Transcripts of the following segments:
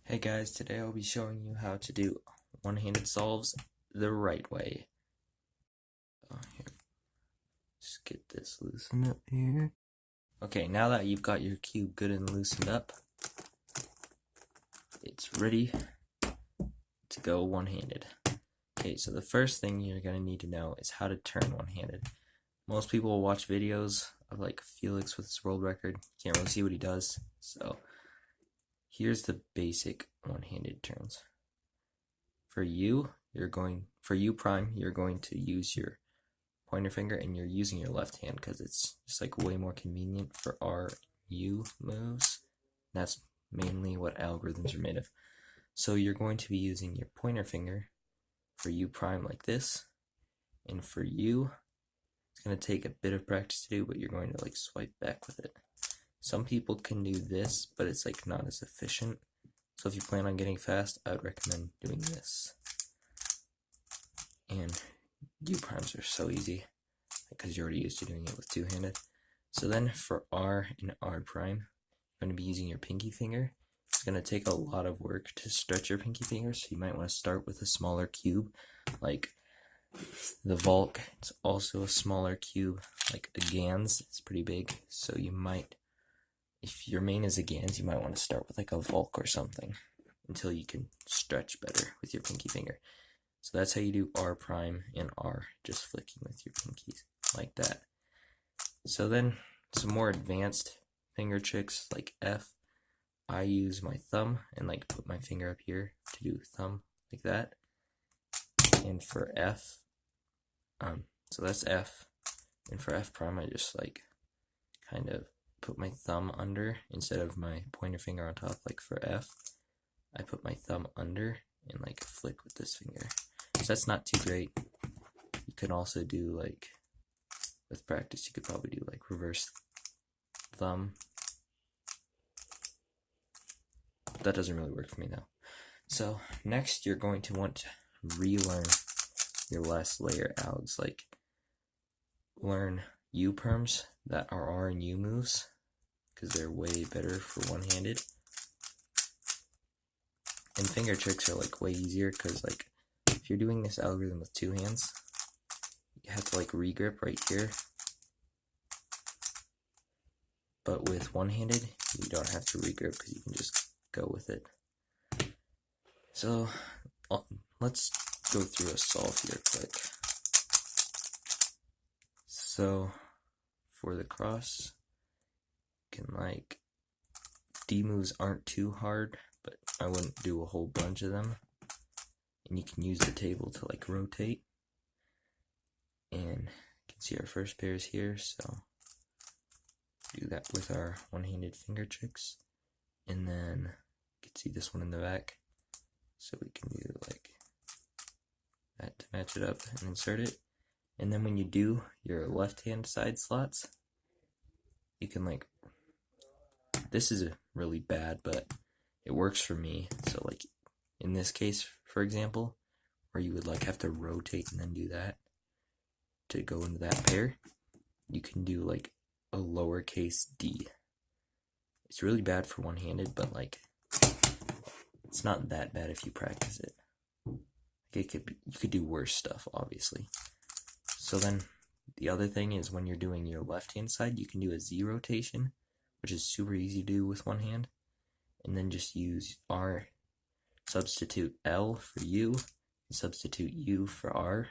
Hey guys, today I'll be showing you how to do one-handed solves the right way. Here, just get this loosened up here. Okay, now that you've got your cube good and loosened up, it's ready to go one-handed. Okay, so the first thing you're going to need to know is how to turn one-handed. Most people will watch videos of like Felix with his world record. Can't really see what he does, so here's the basic one-handed turns. For U prime, you're going to use your pointer finger and you're using your left hand because it's just like way more convenient for our U moves. That's mainly what algorithms are made of. So you're going to be using your pointer finger for U prime like this, and for U, it's going to take a bit of practice to do, but you're going to like swipe back with it. Some people can do this, but it's like not as efficient. So if you plan on getting fast, I would recommend doing this. And U primes are so easy because you're already used to doing it with two-handed. So then for R and R prime, you're going to be using your pinky finger. It's going to take a lot of work to stretch your pinky finger, so you might want to start with a smaller cube, like the Volk. It's also a smaller cube, like a Gans. It's pretty big, so you might, if your main is a Gans, you might want to start with like a Volk or something until you can stretch better with your pinky finger. So that's how you do R prime and R, just flicking with your pinkies like that. So then some more advanced finger tricks like F, I use my thumb and like put my finger up here to do thumb like that. And for F, so that's F. And for F prime, I just like kind of put my thumb under instead of my pointer finger on top. Like for F, I put my thumb under and like flick with this finger. So that's not too great. You can also do like, with practice, you could probably do like reverse thumb. That doesn't really work for me though. So next you're going to want to relearn your last layer algs, like learn U perms that are R and U moves, because they're way better for one-handed. And finger tricks are like way easier, because like if you're doing this algorithm with two hands, you have to like regrip right here. But with one-handed, you don't have to regrip because you can just go with it. So let's go through a solve here quick. So for the cross, can like D moves aren't too hard, but I wouldn't do a whole bunch of them. And you can use the table to like rotate. And you can see our first pair is here, so do that with our one-handed finger tricks. And then you can see this one in the back, so we can do like that to match it up and insert it. And then when you do your left-hand side slots, you can like, this is really bad, but it works for me. So like in this case, for example, where you would like have to rotate and then do that to go into that pair, you can do like a lowercase d. It's really bad for one-handed, but like it's not that bad if you practice it. Like you could do worse stuff, obviously. So then the other thing is when you're doing your left-hand side, you can do a Z rotation, which is super easy to do with one hand, and then just use R, substitute L for U, and substitute U for R.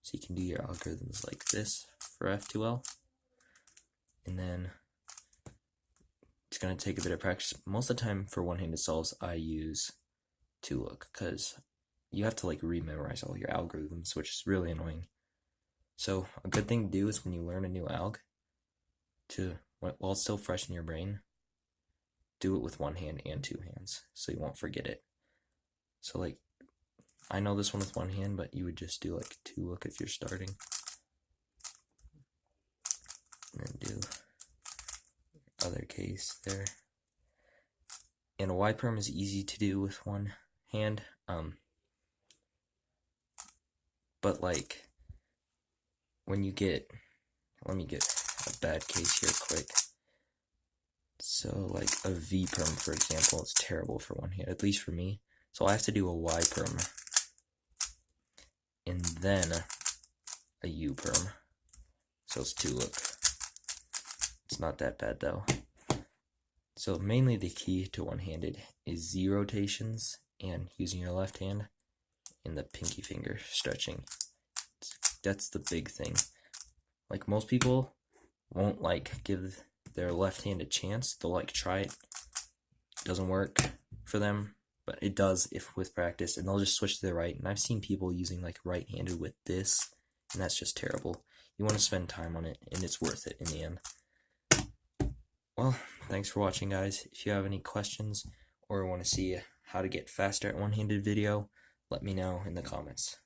So you can do your algorithms like this for F2L. And then it's going to take a bit of practice. Most of the time for one-handed solves, I use 2Look because you have to like rememorize all your algorithms, which is really annoying. So a good thing to do is when you learn a new alg, while it's still fresh in your brain, do it with one hand and two hands so you won't forget it. So like, I know this one with one hand, but you would just do like 2Look if you're starting. And then do other case there. And a Y perm is easy to do with one hand. But like when you get, let me get a bad case here quick. So like a V perm, for example, is terrible for one hand, at least for me. So I have to do a Y perm, and then a U perm. So it's 2, look. It's not that bad though. So mainly the key to one-handed is Z rotations and using your left hand and the pinky finger stretching. That's the big thing. Like, most people won't like give their left hand a chance. They'll like try it. It doesn't work for them, but it does if with practice, and they'll just switch to the right. And I've seen people using like right-handed with this, and that's just terrible. You want to spend time on it, and it's worth it in the end. Well, thanks for watching, guys. If you have any questions or want to see how to get faster at one-handed video, let me know in the comments.